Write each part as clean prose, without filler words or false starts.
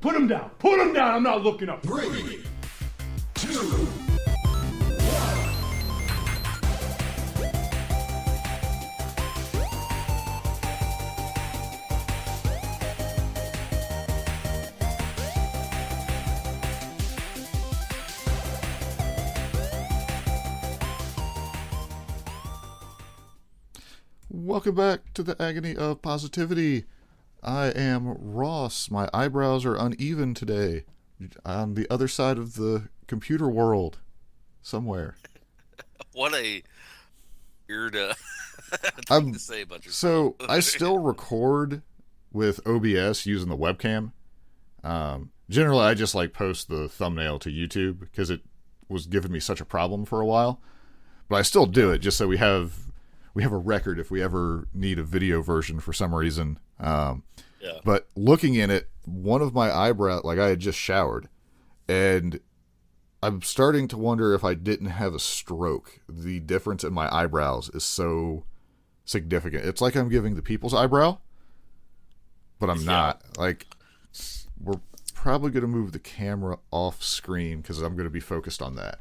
Put him down. Put him down. I'm not looking up. 3, 2, Welcome back to the Agony of Positivity. I am Ross. My eyebrows are uneven today. On the other side of the computer world. Somewhere. What a weird thing to say about yourself. So, I still record with OBS using the webcam. Generally, I just post the thumbnail to YouTube because it was giving me such a problem for a while. But I still do it just so we have a record if we ever need a video version for some reason. But looking in it, one of my eyebrows, I had just showered, and I'm starting to wonder if I didn't have a stroke. The difference in my eyebrows is so significant. It's like I'm giving the people's eyebrow, but I'm not. We're probably going to move the camera off screen because I'm going to be focused on that.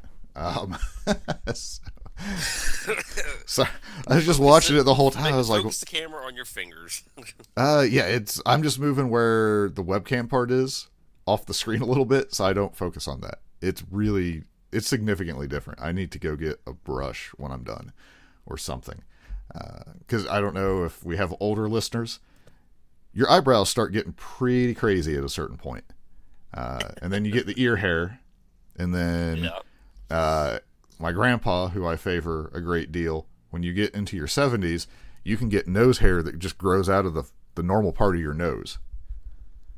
So I was just watching it the whole time. I was like, focus the camera on your fingers. I'm just moving where the webcam part is off the screen a little bit, so I don't focus on that. It's significantly different. I need to go get a brush when I'm done or something. Because I don't know if we have older listeners. Your eyebrows start getting pretty crazy at a certain point. And then you get the ear hair, and then my grandpa, who I favor a great deal, when you get into your 70s, you can get nose hair that just grows out of the normal part of your nose.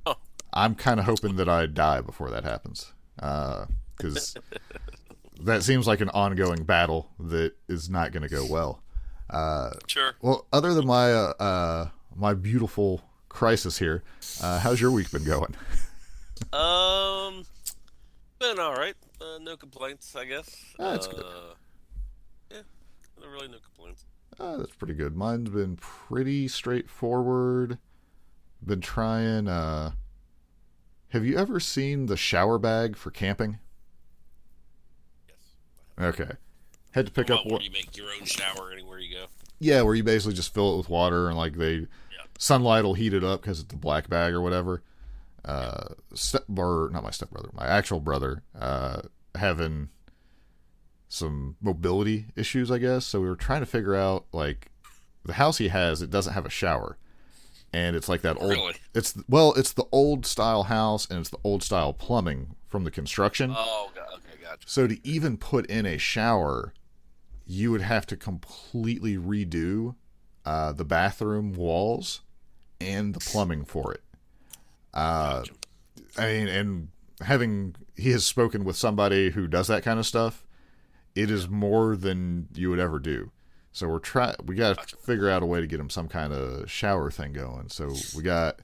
Oh. I'm kind of hoping that I die before that happens. Because that seems like an ongoing battle that is not going to go well. Sure. Well, other than my beautiful crisis here, how's your week been going? Been all right. No complaints, I guess. That's good. Yeah, really no complaints. That's pretty good. Mine's been pretty straightforward. Been trying. Have you ever seen the shower bag for camping? Yes. Okay. Had to pick up where you make your own shower anywhere you go. Yeah, where you basically just fill it with water and sunlight will heat it up because it's a black bag or whatever. Not my stepbrother, my actual brother, having some mobility issues, I guess. So we were trying to figure out, the house he has, it doesn't have a shower. And it's like that old, really? It's the old style house and it's the old style plumbing from the construction. Oh, God. Okay, gotcha. So to even put in a shower, you would have to completely redo, the bathroom walls and the plumbing for it. Gotcha. And he has spoken with somebody who does that kind of stuff. It is more than you would ever do. So we got to figure out a way to get him some kind of shower thing going. So we got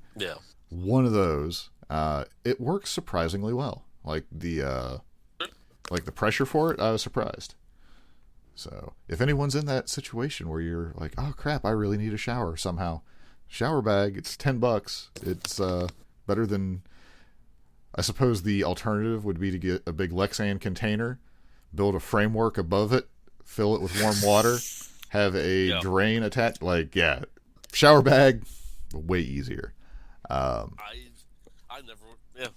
one of those. It works surprisingly well. The pressure for it, I was surprised. So if anyone's in that situation where you're like, oh crap, I really need a shower somehow, shower bag, it's $10. It's better than, I suppose the alternative would be to get a big Lexan container, build a framework above it, fill it with warm water, have a drain attached. Shower bag, way easier. I never would have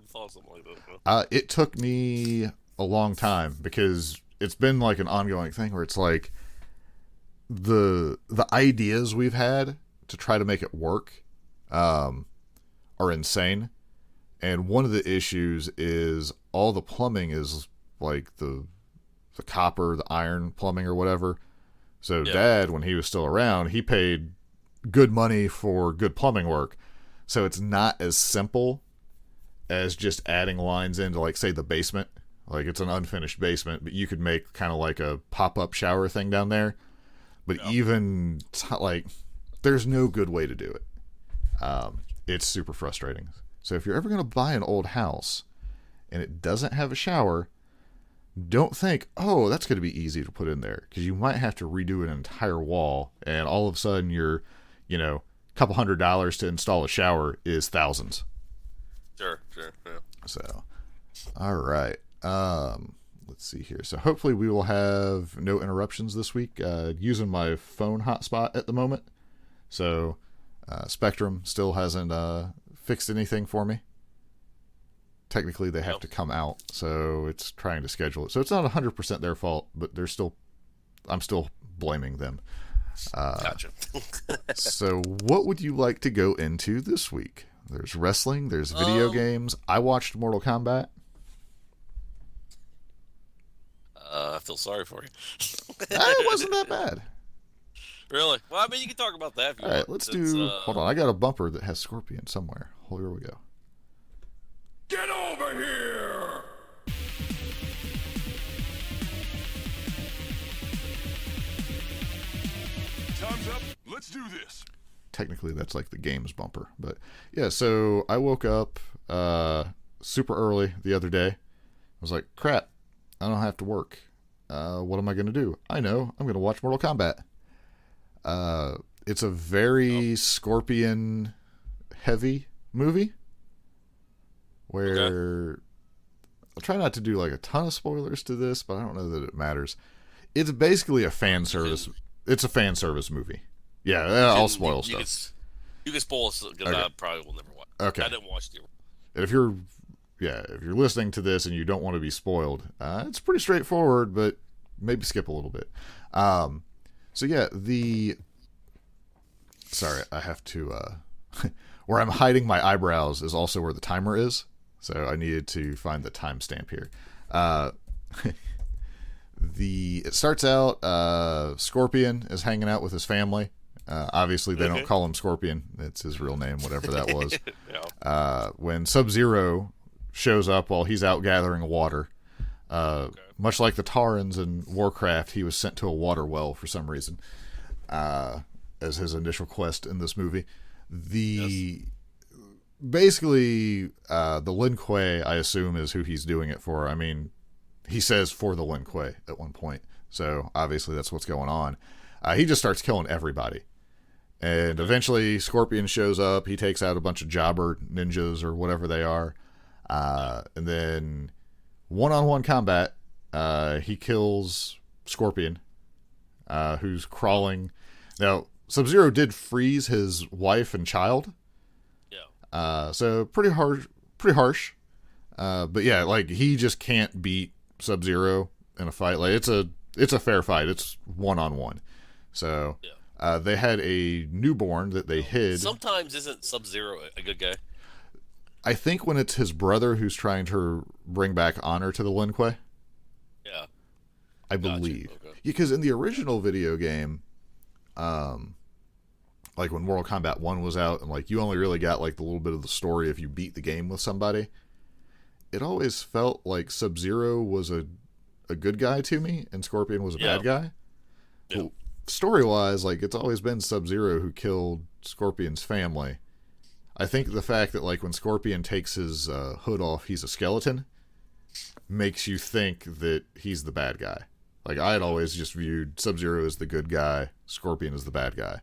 thought something like that. It took me a long time because it's been an ongoing thing where it's the ideas we've had to try to make it work are insane. And one of the issues is all the plumbing is the copper, the iron plumbing or whatever. So Dad, when he was still around, he paid good money for good plumbing work. So it's not as simple as just adding lines into say the basement. It's an unfinished basement, but you could make kind of a pop-up shower thing down there. But even there's no good way to do it. It's super frustrating. So if you're ever going to buy an old house and it doesn't have a shower, don't think, oh, that's going to be easy to put in there, because you might have to redo an entire wall, and all of a sudden your, $200 to install a shower is thousands. Sure. Yeah. So, all right. Let's see here. So hopefully we will have no interruptions this week. Using my phone hotspot at the moment. So Spectrum still hasn't fixed anything for me. Technically, they have to come out, so it's trying to schedule it. So it's not 100% their fault, but I'm still blaming them. Gotcha. So what would you like to go into this week? There's wrestling, there's video games. I watched Mortal Kombat. I feel sorry for you. It wasn't that bad. Really? Well, I mean, you can talk about that if you All want. right, let's do... Hold on, I got a bumper that has Scorpion somewhere. Here we go. Get over here! Time's up. Let's do this. Technically, that's like the game's bumper. But yeah, so I woke up super early the other day. I was like, crap, I don't have to work. What am I going to do? I know. I'm going to watch Mortal Kombat. It's a very Scorpion-heavy movie. Where I'll try not to do like a ton of spoilers to this, but I don't know that it matters. It's basically a fan service. It's a fan service movie. Yeah, I'll spoil stuff. You can spoil us because I probably will never watch. Okay, I didn't watch the. And if you're listening to this and you don't want to be spoiled, it's pretty straightforward, but maybe skip a little bit. So yeah, sorry, I have to. Where I'm hiding my eyebrows is also where the timer is. So I needed to find the timestamp here. It starts out, Scorpion is hanging out with his family. Obviously, they don't call him Scorpion. It's his real name, whatever that was. Yeah. When Sub-Zero shows up while he's out gathering water, much like the Taurans in Warcraft, he was sent to a water well for some reason as his initial quest in this movie. Basically, the Lin Kuei, I assume, is who he's doing it for. I mean, he says for the Lin Kuei at one point, so obviously that's what's going on. He just starts killing everybody, and eventually Scorpion shows up. He takes out a bunch of jobber ninjas or whatever they are, and then one-on-one combat, he kills Scorpion, who's crawling. Now, Sub-Zero did freeze his wife and child. Yeah. So pretty harsh. But yeah, like he just can't beat Sub-Zero in a fight. Like it's a fair fight. It's 1-on-1. So they had a newborn that they hid. Sometimes isn't Sub-Zero a good guy? I think when it's his brother who's trying to bring back honor to the Lin Kuei. Yeah. I believe. Okay. Because in the original video game, like when Mortal Kombat 1 was out, and like you only really got like the little bit of the story if you beat the game with somebody, it always felt like Sub-Zero was a good guy to me and Scorpion was a bad guy. Yeah. Story-wise, like it's always been Sub-Zero who killed Scorpion's family. I think the fact that like when Scorpion takes his hood off, he's a skeleton, makes you think that he's the bad guy. Like I had always just viewed Sub-Zero as the good guy, Scorpion as the bad guy.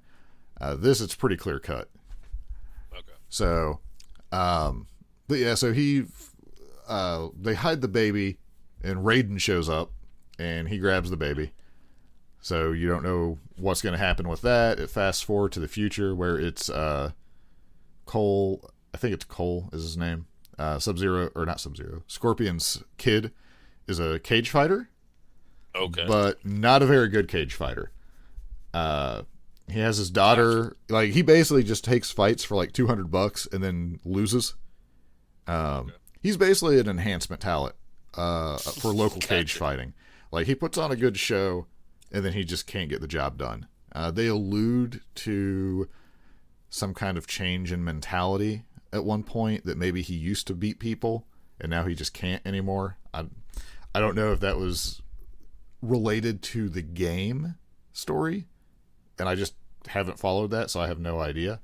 This, it's pretty clear cut. Okay. So, but yeah, so they hide the baby, and Raiden shows up, and he grabs the baby. So you don't know what's going to happen with that. It fast forward to the future where it's Cole. I think it's Cole is his name. Sub-Zero, or not Sub-Zero. Scorpion's kid is a cage fighter. Okay. But not a very good cage fighter. He has his daughter. Like he basically just takes fights for like $200 and then loses. He's basically an enhancement talent for local cage fighting. Like he puts on a good show, and then he just can't get the job done. They allude to some kind of change in mentality at one point, that maybe he used to beat people and now he just can't anymore. I don't know if that was related to the game story, and I just haven't followed that, so I have no idea.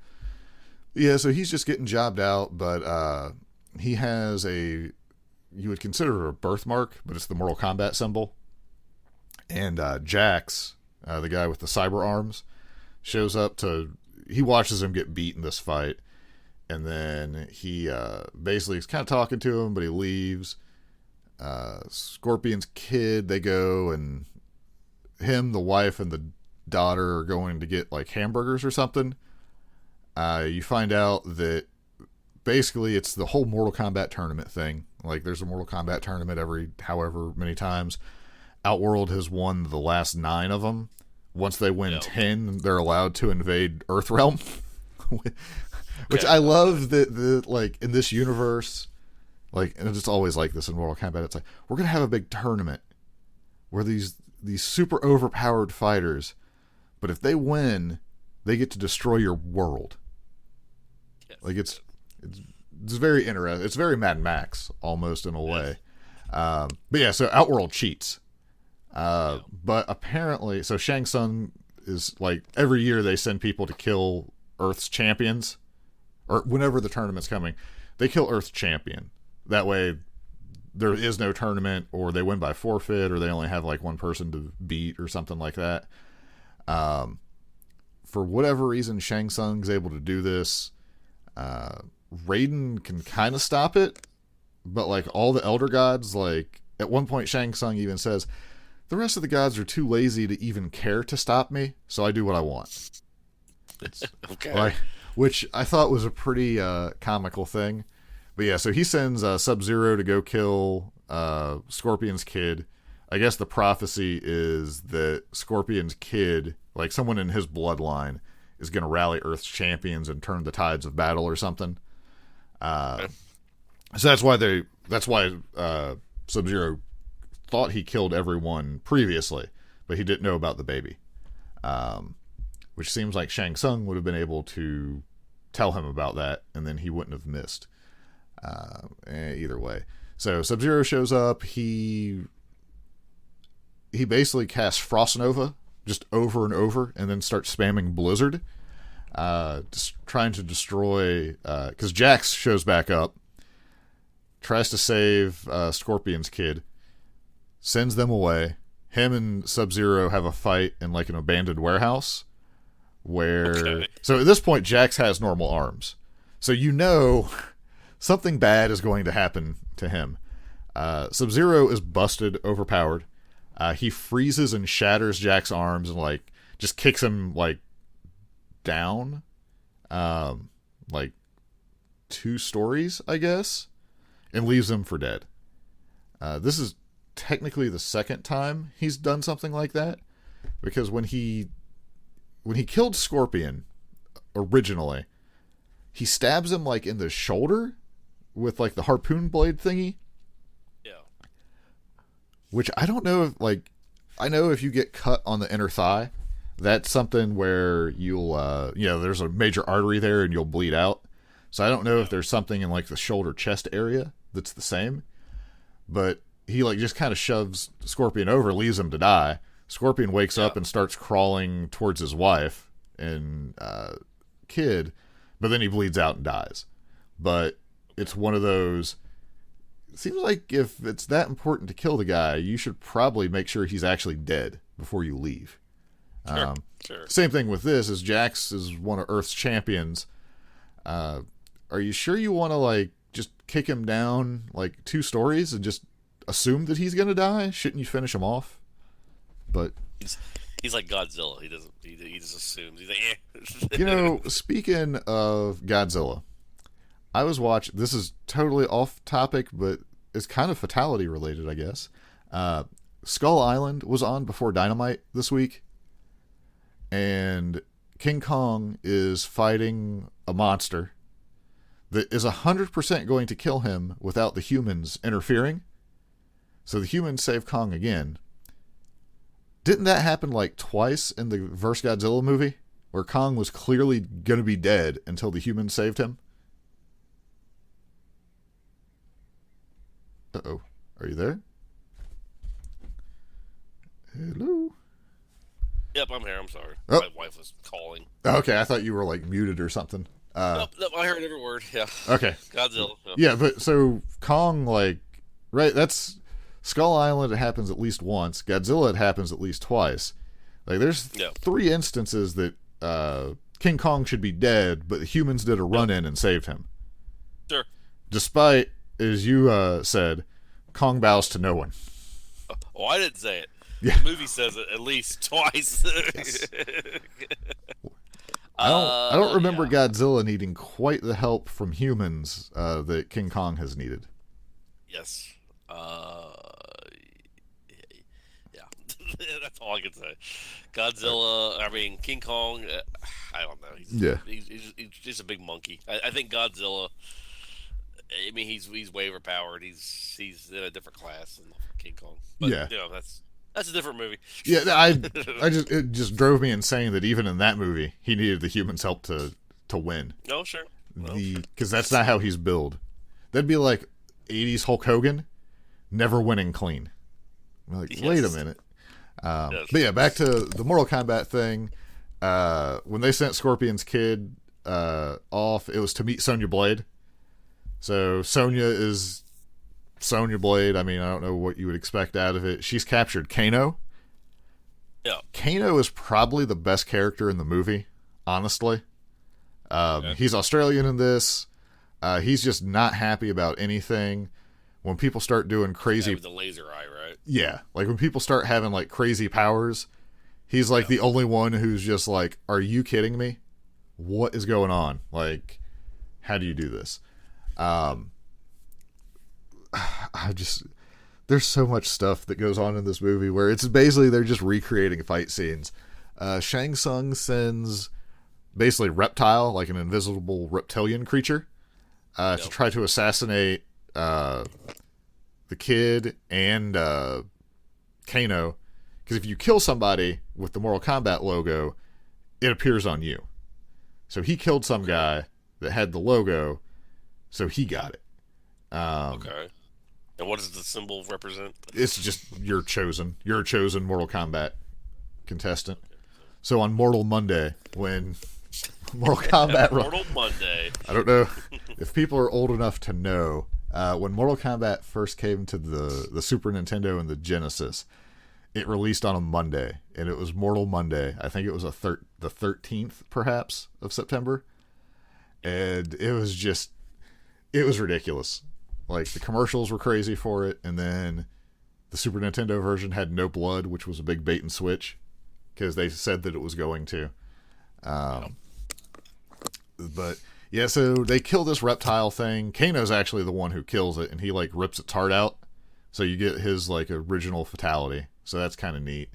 Yeah, so he's just getting jobbed out, but he has you would consider it a birthmark, but it's the Mortal Kombat symbol. And Jax, the guy with the cyber arms, shows up he watches him get beat in this fight, and then he basically is kind of talking to him, but he leaves. Scorpion's kid, they go, and him, the wife, and the daughter are going to get like hamburgers or something. You find out that basically it's the whole Mortal Kombat tournament thing. Like, there's a Mortal Kombat tournament every however many times. Outworld has won the last 9 of them. Once they win 10, they're allowed to invade Earthrealm. Which I love that like in this universe, like, and it's always like this in Mortal Kombat, it's like, we're gonna have a big tournament where these super overpowered fighters, but if they win, they get to destroy your world. Yes. Like, it's very interesting. It's very Mad Max almost in a way. But yeah, so Outworld cheats. But apparently, so Shang Tsung is like, every year they send people to kill Earth's champions, or whenever the tournament's coming, they kill Earth's champion. That way there is no tournament, or they win by forfeit, or they only have like one person to beat or something like that. For whatever reason, Shang Tsung's able to do this. Raiden can kind of stop it, but like all the Elder Gods, like at one point Shang Tsung even says, the rest of the gods are too lazy to even care to stop me, so I do what I want. Okay. Like, which I thought was a pretty comical thing. But yeah, so he sends Sub-Zero to go kill Scorpion's kid. I guess the prophecy is that Scorpion's kid, like someone in his bloodline, is going to rally Earth's champions and turn the tides of battle or something. So that's why Sub-Zero thought he killed everyone previously, but he didn't know about the baby. Which seems like Shang Tsung would have been able to tell him about that, and then he wouldn't have missed. Either way. So Sub-Zero shows up. He basically casts Frost Nova just over and over, and then starts spamming Blizzard, just trying to destroy, because Jax shows back up, tries to save Scorpion's kid, sends them away. Him and Sub-Zero have a fight in like an abandoned warehouse where, so at this point Jax has normal arms, so you know something bad is going to happen to him. Sub-Zero is busted, overpowered. He freezes and shatters Jax's arms and like just kicks him like down, like 2 stories, I guess, and leaves him for dead. This is technically the second time he's done something like that, because when he killed Scorpion originally, he stabs him like in the shoulder with like the harpoon blade thingy. Yeah. Which I don't know if, like, I know if you get cut on the inner thigh, that's something where you'll, there's a major artery there and you'll bleed out. So I don't know if there's something in like the shoulder chest area that's the same. But he like just kind of shoves Scorpion over, leaves him to die. Scorpion wakes up and starts crawling towards his wife and kid, but then he bleeds out and dies. But it's one of those, it seems like if it's that important to kill the guy, you should probably make sure he's actually dead before you leave. Sure. Same thing with this, is Jax is one of Earth's champions. Are you sure you want to like just kick him down like 2 stories and just assume that he's gonna die? Shouldn't you finish him off? But he's like Godzilla. He doesn't. He just assumes. He's like, You know, speaking of Godzilla, I was watching. This is totally off topic, but it's kind of fatality related, I guess. Skull Island was on before Dynamite this week, and King Kong is fighting a monster that is 100% going to kill him without the humans interfering. So the humans save Kong again. Didn't that happen like twice in the Vs. Godzilla movie, where Kong was clearly going to be dead until the humans saved him? Uh-oh. Are you there? Hello? Yep, I'm here. I'm sorry. Oh. My wife was calling. Okay, I thought you were like muted or something. Nope, I heard every word. Yeah. Okay. Godzilla. Yeah, but so Kong, like, right, that's Skull Island, it happens at least once. Godzilla, it happens at least twice. Like, there's 3 instances that King Kong should be dead, but the humans did a run-in and saved him. Sure. Despite, as you said, Kong bows to no one. Oh, I didn't say it. Yeah. The movie says it at least twice. Yes. I don't remember Godzilla needing quite the help from humans that King Kong has needed. Yes. Yeah. That's all I can say. Godzilla, I mean, King Kong, I don't know. He's just a big monkey. I think Godzilla, I mean, he's way overpowered. He's in a different class than King Kong. But, yeah. You know, that's a different movie. Yeah, it just drove me insane that even in that movie, he needed the humans' help to win. No, sure. Because that's not how he's billed. That'd be like 80s Hulk Hogan, never winning clean. I'm like, wait a minute. But yeah, back to the Mortal Kombat thing. When they sent Scorpion's kid off, it was to meet Sonya Blade. So Sonya is Sonya Blade. I mean, I don't know what you would expect out of it. She's captured Kano. Yeah. Kano is probably the best character in the movie, honestly. He's Australian in this. He's just not happy about anything. When people start doing crazy... with the laser eye, right? Yeah. Like, when people start having, like, crazy powers, he's, like, the only one who's just like, are you kidding me? What is going on? Like, how do you do this? There's so much stuff that goes on in this movie where it's basically they're just recreating fight scenes. Shang Tsung sends basically Reptile, like an invisible reptilian creature, to try to assassinate the kid and Kano. Because if you kill somebody with the Mortal Kombat logo, it appears on you. So he killed some guy that had the logo, so he got it. Okay. And what does the symbol represent? It's just you're chosen. You're a chosen Mortal Kombat contestant. So on Mortal Monday, when Mortal Kombat... Mortal Monday. I don't know if people are old enough to know. When Mortal Kombat first came to the Super Nintendo and the Genesis, it released on a Monday, and it was Mortal Monday. I think it was the 13th, perhaps, of September. And it was ridiculous. Like, the commercials were crazy for it, and then the Super Nintendo version had no blood, which was a big bait and switch, because they said that it was going to. But, yeah, so they kill this reptile thing. Kano's actually the one who kills it, and he, like, rips its heart out, so you get his, like, original fatality. So that's kind of neat.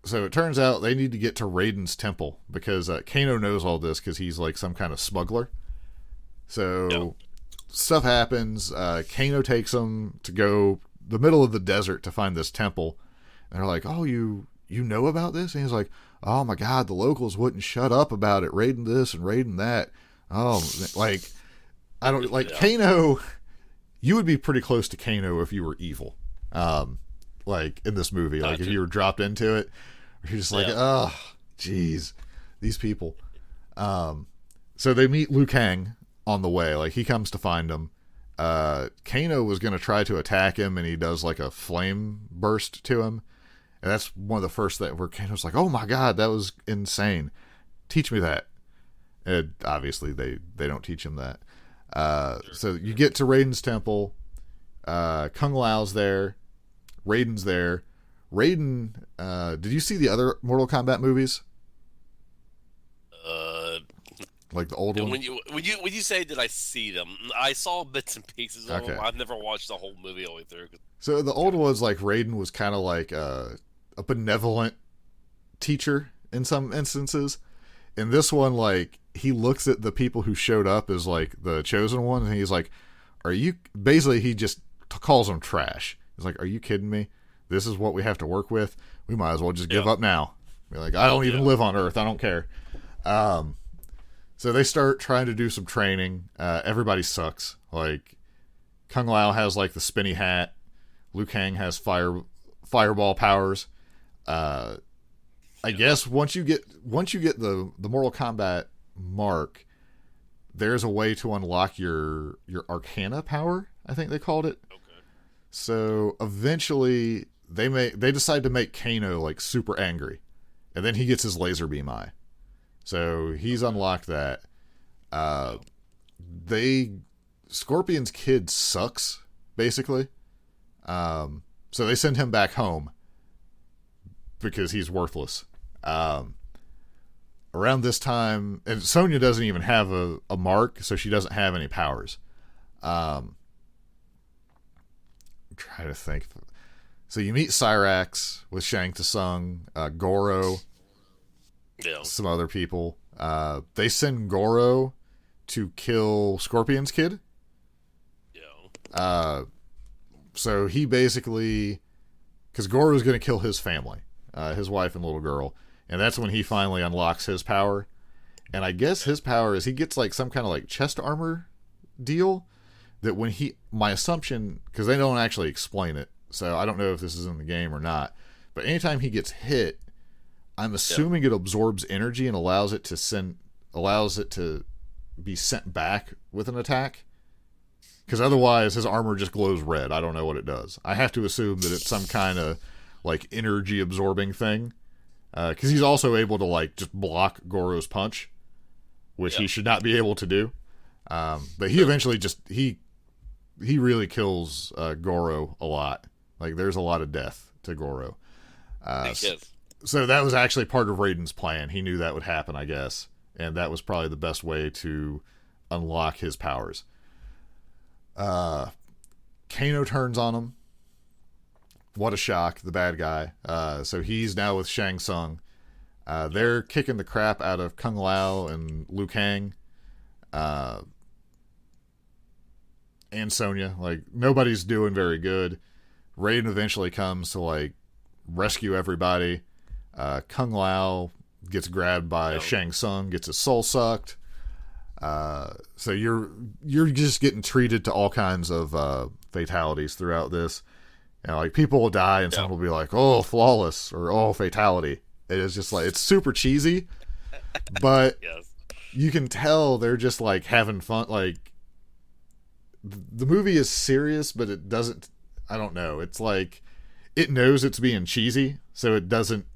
So it turns out they need to get to Raiden's temple, because Kano knows all this, because he's, like, some kind of smuggler. So stuff happens. Kano takes them to go the middle of the desert to find this temple. And they're like, oh, you know about this? And he's like, oh my God, the locals wouldn't shut up about it. Raiding this and raiding that. Oh, like, I don't, like, Kano, you would be pretty close to Kano if you were evil. Like, in this movie. Like, if you were dropped into it, you're just like, oh, geez, these people. So they meet Liu Kang on the way. Like, he comes to find him. Kano was going to try to attack him, and he does like a flame burst to him, and that's one of the first things where Kano's like, oh my God, that was insane, teach me that. And obviously they don't teach him that. So you get to Raiden's temple. Kung Lao's there, Raiden's there. Raiden, did you see the other Mortal Kombat movies? Like the old one? When you say did I see them, I saw bits and pieces of them. I've never watched the whole movie all the way through. So the old ones, like, Raiden was kind of like a benevolent teacher in some instances. In this one, like, he looks at the people who showed up as, like, the chosen one, and he's like, are you... Basically, he just calls them trash. He's like, are you kidding me? This is what we have to work with? We might as well just give up now. Be like, I don't even live on Earth. I don't care. So they start trying to do some training. Everybody sucks. Like, Kung Lao has, like, the spinny hat. Liu Kang has fireball powers. I guess once you get the Mortal Kombat mark, there's a way to unlock your Arcana power, I think they called it. Okay. So eventually they decide to make Kano, like, super angry. and then he gets his laser beam eye. So he's unlocked that. Scorpion's kid sucks, basically. So they send him back home because he's worthless. Around this time, and Sonya doesn't even have a mark, so she doesn't have any powers. I'm trying to think. So you meet Cyrax with Shang Tsung, Goro, some other people. They send Goro to kill Scorpion's kid. So he basically, because Goro's going to kill his family, his wife and little girl, and that's when he finally unlocks his power. And I guess his power is he gets like some kind of like chest armor deal that when my assumption, because they don't actually explain it, so I don't know if this is in the game or not, but anytime he gets hit, I'm assuming it absorbs energy and allows it to be sent back with an attack. Because otherwise, his armor just glows red. I don't know what it does. I have to assume that it's some kind of like energy absorbing thing. Because he's also able to like just block Goro's punch, which he should not be able to do. But he eventually he really kills Goro a lot. Like there's a lot of death to Goro. So that was actually part of Raiden's plan. He knew that would happen, I guess, and that was probably the best way to unlock his powers. Kano turns on him. What a shock, the bad guy. So he's now with Shang Tsung. They're kicking the crap out of Kung Lao and Liu Kang. And Sonya. Like, nobody's doing very good. Raiden eventually comes to, like, rescue everybody. Kung Lao gets grabbed by Shang Tsung, gets his soul sucked. So you're just getting treated to all kinds of fatalities throughout this. You know, like people will die and some will be like, "Oh, flawless," or "Oh, fatality." It is just like it's super cheesy, but you can tell they're just like having fun. Like the movie is serious, but it doesn't. I don't know. It's like it knows it's being cheesy, so it doesn't.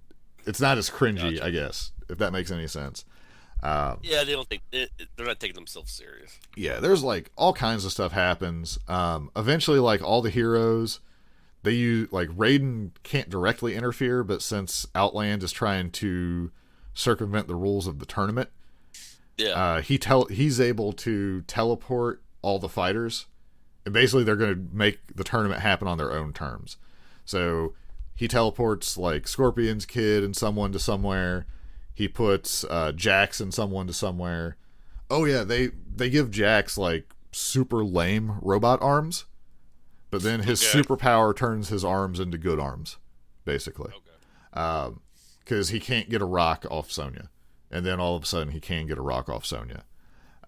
It's not as cringy, I guess, if that makes any sense. They don't think they're not taking themselves serious. Yeah, there's like all kinds of stuff happens. Eventually, like all the heroes, they use like Raiden can't directly interfere, but since Outland is trying to circumvent the rules of the tournament, he's able to teleport all the fighters, and basically they're going to make the tournament happen on their own terms. So he teleports like Scorpion's kid and someone to somewhere. He puts Jax and someone to somewhere. Oh yeah, they give Jax like super lame robot arms, but then his superpower turns his arms into good arms, basically. Because he can't get a rock off Sonya, and then all of a sudden he can get a rock off Sonya.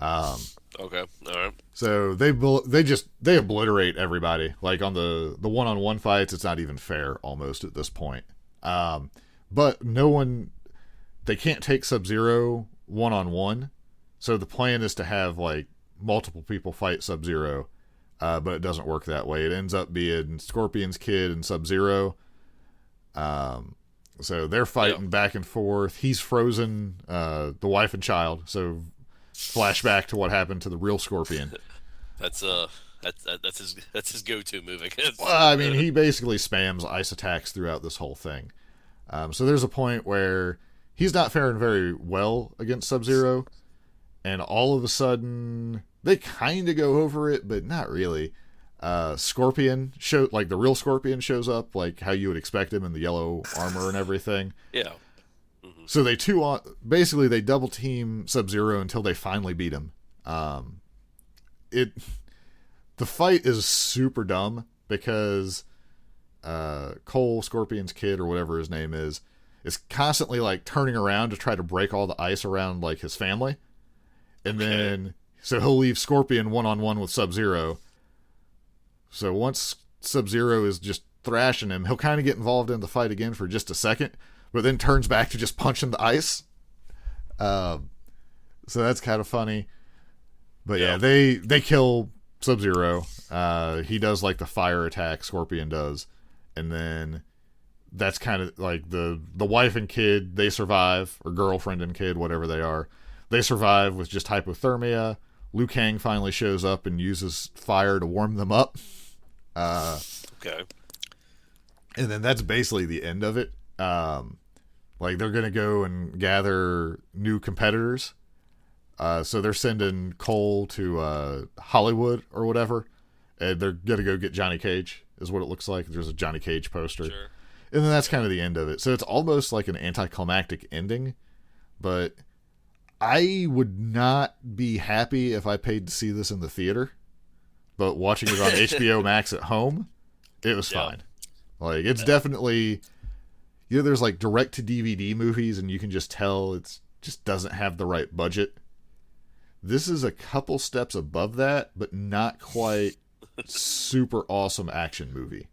All right. So they obliterate everybody. Like on the one-on-one fights, it's not even fair almost at this point. But no one. They can't take Sub-Zero one-on-one, so the plan is to have like multiple people fight Sub-Zero, but it doesn't work that way. It ends up being Scorpion's kid and Sub-Zero. So they're fighting back and forth. He's frozen the wife and child, so flashback to what happened to the real Scorpion. That's his go-to move, I guess. Well, I mean, he basically spams ice attacks throughout this whole thing. So there's a point where he's not faring very well against Sub-Zero, and all of a sudden they kind of go over it, but not really. Scorpion the real Scorpion shows up, like how you would expect him in the yellow armor and everything. Yeah. Mm-hmm. So they double team Sub-Zero until they finally beat him. The fight is super dumb because Cole, Scorpion's kid or whatever his name is constantly like turning around to try to break all the ice around like his family. And then so he'll leave Scorpion one-on-one with Sub-Zero. So once Sub-Zero is just thrashing him, he'll kind of get involved in the fight again for just a second, but then turns back to just punching the ice. So that's kind of funny. But yeah, they kill Sub-Zero. He does like the fire attack Scorpion does, and then that's kind of like the wife and kid, they survive, or girlfriend and kid, whatever they are. They survive with just hypothermia. Liu Kang finally shows up and uses fire to warm them up. Okay. And then that's basically the end of it. Like, they're going to go and gather new competitors. So they're sending Cole to Hollywood or whatever. And they're going to go get Johnny Cage, is what it looks like. There's a Johnny Cage poster. Sure. And then that's kind of the end of it. So it's almost like an anticlimactic ending. But I would not be happy if I paid to see this in the theater. But watching it on HBO Max at home, it was fine. Like, it's definitely... there's like direct-to-DVD movies, and you can just tell it just doesn't have the right budget. This is a couple steps above that, but not quite super awesome action movie.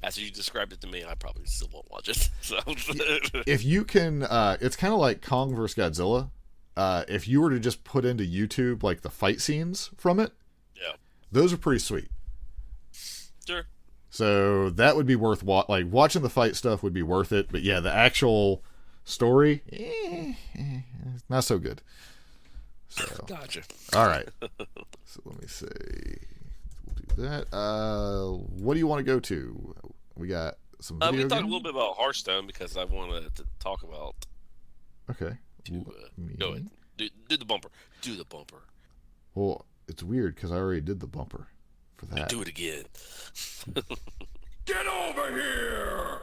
As you described it to me, I probably still won't watch it. So. If you can, it's kind of like Kong vs. Godzilla. If you were to just put into YouTube like the fight scenes from it, those are pretty sweet. Sure. So that would be worth watching the fight stuff would be worth it. But yeah, the actual story, not so good. So Gotcha. All right. So let me see. We'll do that. What do you want to go to? We got some video we can talk a games? little bit about Hearthstone because I wanted to talk about. Okay. Go ahead. Do the bumper. Do the bumper. Well, it's weird because I already did the bumper for that. Do it again. Get over here!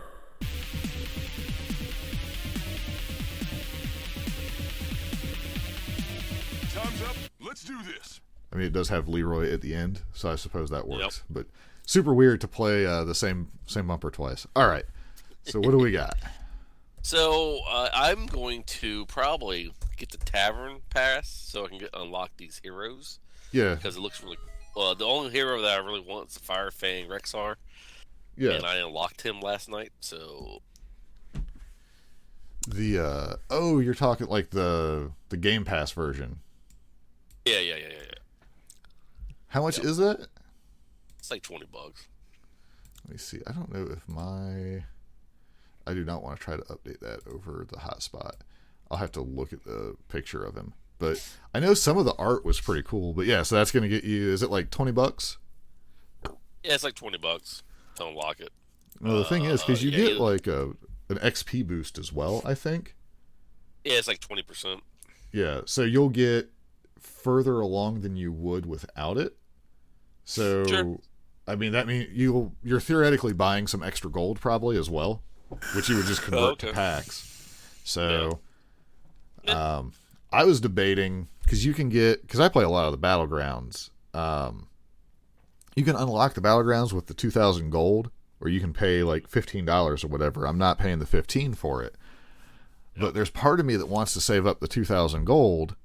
Time's up. Let's do this. I mean, it does have Leroy at the end, so I suppose that works. But super weird to play the same bumper twice. All right. So what do we got? So I'm going to probably get the Tavern Pass so I can unlock these heroes. Yeah. Because it looks really... the only hero that I really want is the Fire Fang Rexar. Yeah. And I unlocked him last night, so... The, you're talking like the Game Pass version. Yeah. How much is that? It's like $20. Let me see. I don't know if I do not want to try to update that over the hotspot. I'll have to look at the picture of him. But I know some of the art was pretty cool. But yeah, so that's going to get you, is it like $20? Yeah, it's like $20 to unlock it. No, the thing is, because you get like an XP boost as well, I think. Yeah, it's like 20%. Yeah, so you'll get further along than you would without it. So, Sure. I mean, that means you're theoretically buying some extra gold probably as well, which you would just convert to packs. So, I was debating, because I play a lot of the Battlegrounds. You can unlock the Battlegrounds with the 2,000 gold, or you can pay like $15 or whatever. I'm not paying the 15 for it. But there's part of me that wants to save up the 2,000 gold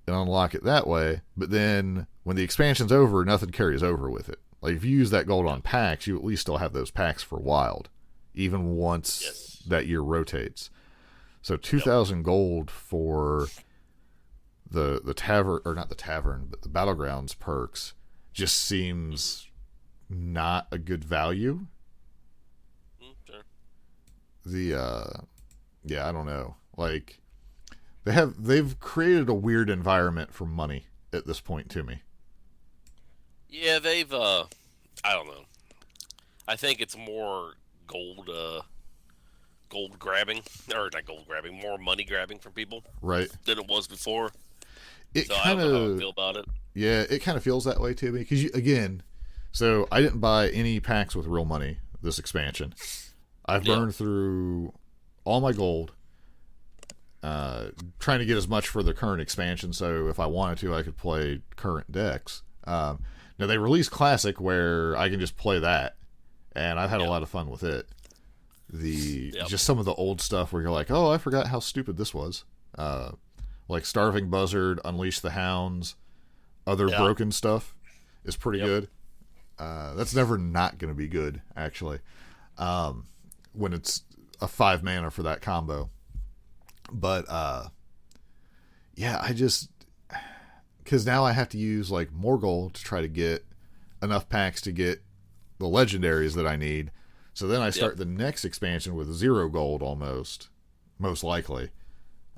and unlock it that way. But then when the expansion's over, nothing carries over with it. Like, if you use that gold on packs, you at least still have those packs for Wild, even once that year rotates. So 2,000 gold for the tavern, or not the tavern, but the Battlegrounds perks just seems not a good value. Sure. I don't know. Like, they've created a weird environment for money at this point to me. Yeah, they've, I don't know. I think it's more gold grabbing, or not gold grabbing, more money grabbing from people. Right. Than it was before. I don't know how I feel about it. Yeah, it kind of feels that way to me. Because, so I didn't buy any packs with real money this expansion. I've burned through all my gold, trying to get as much for the current expansion, so if I wanted to, I could play current decks. Now, they released Classic, where I can just play that, and I've had a lot of fun with it. Just some of the old stuff where you're like, oh, I forgot how stupid this was. Like Starving Buzzard, Unleash the Hounds, other broken stuff is pretty good. That's never not going to be good, actually, when it's a 5 mana for that combo. But, because now I have to use like more gold to try to get enough packs to get the legendaries that I need. So then I start the next expansion with 0 gold most likely.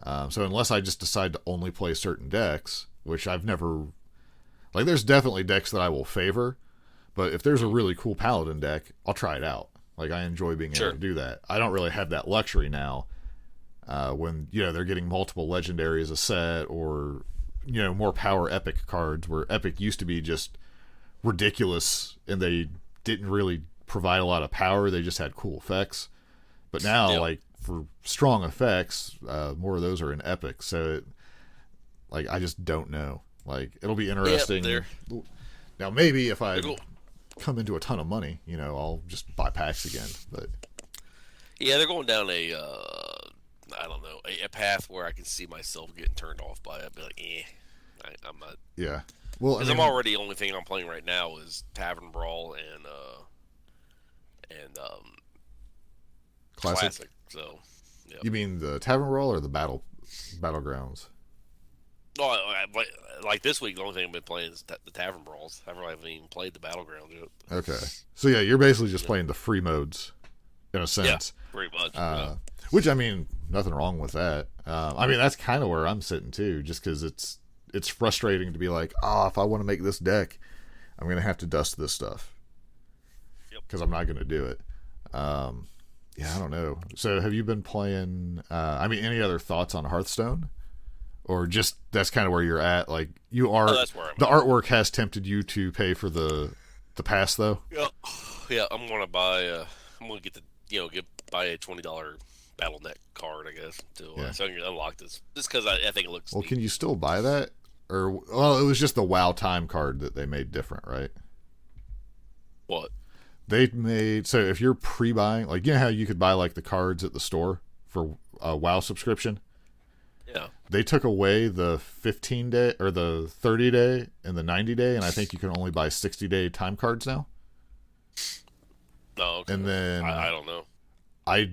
So unless I just decide to only play certain decks, which I've never... Like, there's definitely decks that I will favor, but if there's a really cool Paladin deck, I'll try it out. Like, I enjoy being able to do that. I don't really have that luxury now when, they're getting multiple legendaries a set or, more power epic cards, where epic used to be just ridiculous and they didn't really provide a lot of power. They just had cool effects. But now, like, for strong effects, more of those are in epic. So, I just don't know. Like, it'll be interesting. Now, maybe if I come into a ton of money, I'll just buy packs again. But yeah, they're going down a path where I can see myself getting turned off by it. I'd be like, I'm not. Yeah. Well, because I'm already, only thing I'm playing right now is Tavern Brawl and Classic. So, yeah. You mean the Tavern Brawl or the Battlegrounds? No, like this week, the only thing I've been playing is the Tavern Brawls. I haven't even played the Battlegrounds yet. Okay. So, yeah, you're basically just playing the free modes, in a sense. Yeah, pretty much. Which, I mean, nothing wrong with that. I mean, that's kind of where I'm sitting, too, just because it's frustrating to be like, if I want to make this deck, I'm going to have to dust this stuff. Because I'm not going to do it. Yeah, I don't know. So, have you been playing, any other thoughts on Hearthstone? Or just that's kind of where you're at? Like, you are. That's where I'm the at. Artwork has tempted you to pay for the pass, though. Yeah. I'm gonna buy. I'm gonna get buy a $20 BattleNet card, I guess, so I can unlock this. Just because I think it looks. Well, neat. can you still buy that? Or it was just the WoW time card that they made different, right? What? They made so if you're pre-buying, like, how you could buy like the cards at the store for a WoW subscription. Yeah. They took away the 15-day or the 30-day and the 90-day, and I think you can only buy 60-day time cards now. Oh, okay. And then I don't know. I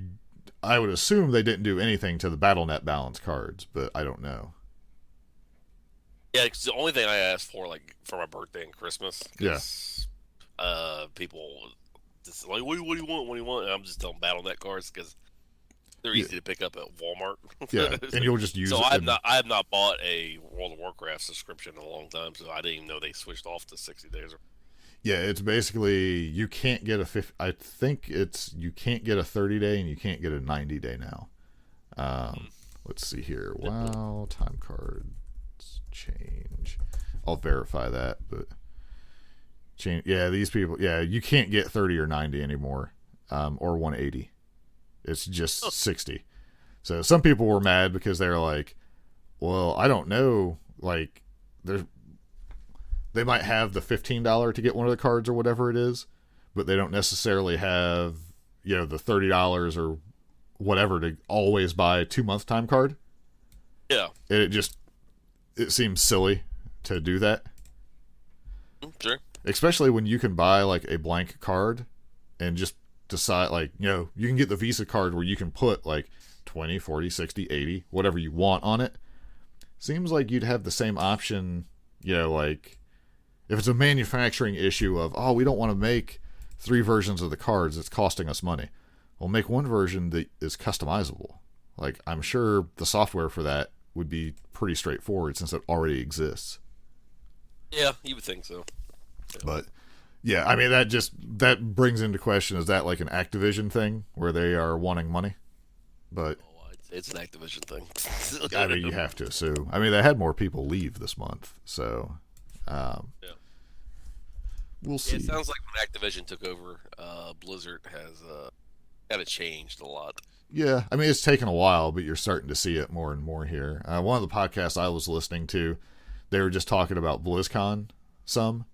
would assume they didn't do anything to the BattleNet balance cards, but I don't know. Yeah, it's the only thing I asked for, like, for my birthday and Christmas. Yeah. People just like, what do you want? What do you want? And I'm just telling BattleNet cards because they're easy to pick up at Walmart. Yeah, and you'll just use it. So I have not bought a World of Warcraft subscription in a long time, so I didn't even know they switched off to 60 days. Yeah, it's basically you can't get I think it's you can't get a 30-day and you can't get a 90-day now. Let's see here. Wow, time cards change. I'll verify that, but change. Yeah, these people. Yeah, you can't get 30 or 90 anymore, or 180. It's just 60. So some people were mad because they're like, well, I don't know. Like, they might have the $15 to get one of the cards or whatever it is, but they don't necessarily have, the $30 or whatever to always buy a 2-month time card. Yeah. It seems silly to do that. Sure. Especially when you can buy like a blank card and just decide, like, you can get the Visa card where you can put like 20, 40, 60, 80, whatever you want on it. Seems like you'd have the same option, like if it's a manufacturing issue of, we don't want to make 3 versions of the cards, it's costing us money. Well, make one version that is customizable. Like, I'm sure the software for that would be pretty straightforward since it already exists. Yeah, you would think so. Yeah. But yeah, I mean, that brings into question, is that like an Activision thing where they are wanting money? But it's an Activision thing. I mean, you have to assume. I mean, they had more people leave this month, so we'll see. It sounds like when Activision took over, Blizzard has kind of changed a lot. Yeah, I mean, it's taken a while, but you're starting to see it more and more here. One of the podcasts I was listening to, they were just talking about BlizzCon some.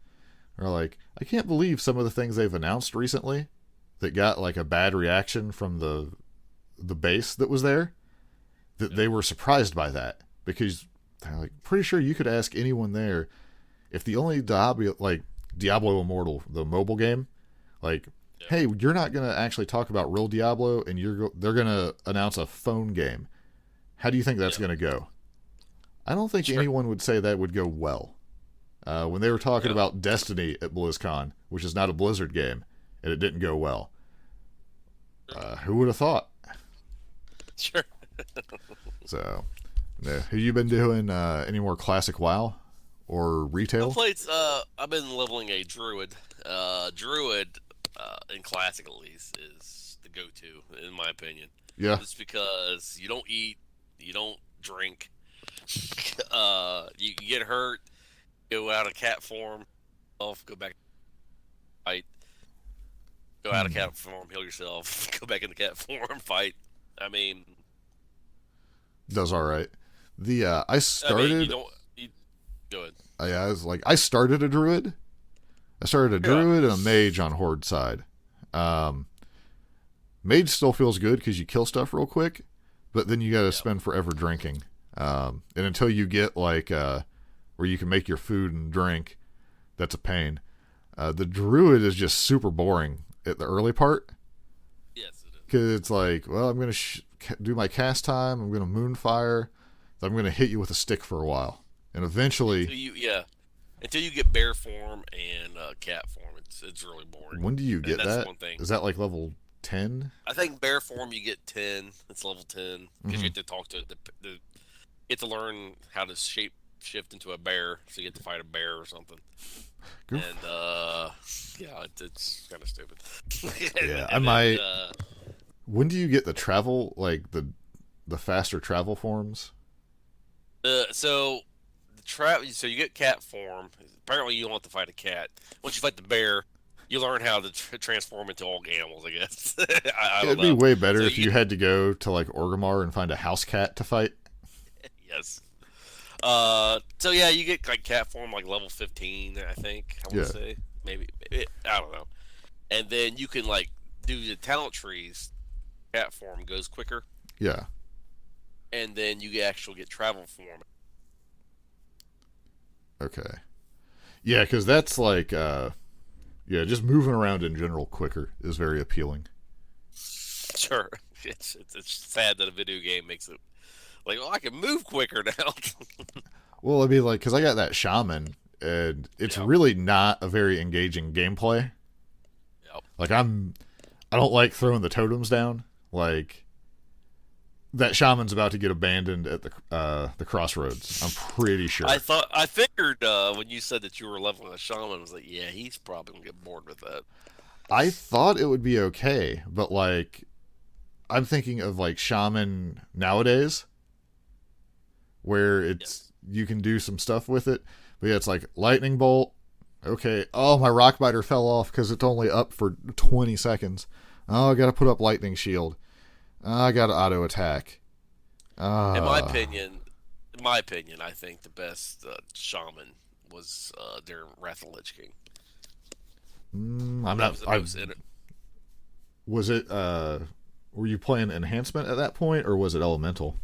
They're like, I can't believe some of the things they've announced recently that got like a bad reaction from the base that was there, that they were surprised by that, because they're like, pretty sure you could ask anyone there if the only Diablo Immortal, the mobile game, like, hey, you're not going to actually talk about real Diablo and they're going to announce a phone game. How do you think that's going to go? I don't think anyone would say that would go well. When they were talking about Destiny at BlizzCon, which is not a Blizzard game, and it didn't go well. Who would have thought? Sure. So, yeah. Have you been doing any more classic WoW or retail? I've been leveling a druid. Druid, in classic at least, is the go-to in my opinion. Yeah. Just because you don't eat, you don't drink, you get hurt, go out of cat form, go back, fight, go out of cat form, heal yourself, go back into cat form, fight. I mean, does all right. I started. I mean, go ahead. I was like, I started a druid. I started a druid and a mage on horde side. Mage still feels good because you kill stuff real quick, but then you got to spend forever drinking. And until you get like where you can make your food and drink, that's a pain. The druid is just super boring at the early part. Yes, it is. Because it's like, well, I'm going to do my cast time. I'm going to moonfire. Then I'm going to hit you with a stick for a while. And eventually... Until you get bear form and cat form, it's really boring. When do you get that's that? One thing. Is that like level 10? I think bear form you get 10. It's level 10 because you get to talk to you get to learn how to shift into a bear, so you get to fight a bear or something. Goof. And it's kind of stupid. Yeah, I might. When do you get the travel, like the faster travel forms? So you get cat form. Apparently, you don't have to fight a cat. Once you fight the bear, you learn how to transform into all animals. I guess. It'd be way better if you had to go to like Orgrimmar and find a house cat to fight. Yes. So yeah, you get like cat form like level 15, I think. I want to say maybe I don't know. And then you can like do the talent trees. Cat form goes quicker. Yeah. And then you actually get travel form. Okay. Yeah, because that's like, just moving around in general quicker is very appealing. Sure. It's sad that a video game makes it like, I can move quicker now. Well, I mean, like, because I got that shaman, and it's really not a very engaging gameplay. Yep. Like, I don't like throwing the totems down. Like, that shaman's about to get abandoned at the crossroads. I'm pretty sure. I figured when you said that you were leveling a shaman, I was like, yeah, he's probably gonna get bored with that. I thought it would be okay, but like, I'm thinking of like shaman nowadays, where you can do some stuff with it. But yeah, it's like lightning bolt. Okay. Oh, my rock biter fell off because it's only up for 20 seconds. Oh, I got to put up lightning shield. I got to auto attack. In my opinion, I think the best shaman was during Wrath of the Lich King. I'm not. Was it? Were you playing enhancement at that point, or was it elemental?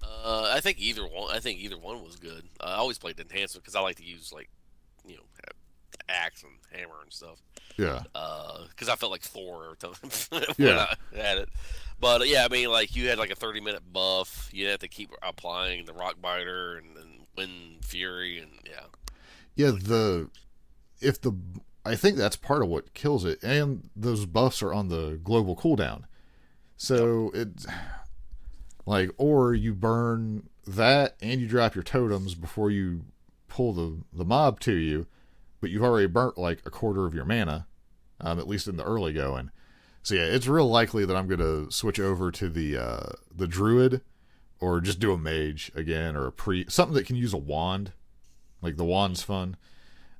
I think either one. I think either one was good. I always played enhancement because I like to use like, axe and hammer and stuff. Yeah. Because I felt like Thor every time when I had it. But yeah, I mean, like you had like a 30-minute buff. You had to keep applying the rock biter and wind fury and yeah. I think that's part of what kills it, and those buffs are on the global cooldown. So it's like, or you burn that and you drop your totems before you pull the mob to you, but you've already burnt like a quarter of your mana, at least in the early going. So yeah, it's real likely that I'm going to switch over to the druid, or just do a mage again, or something that can use a wand. Like the wand's fun.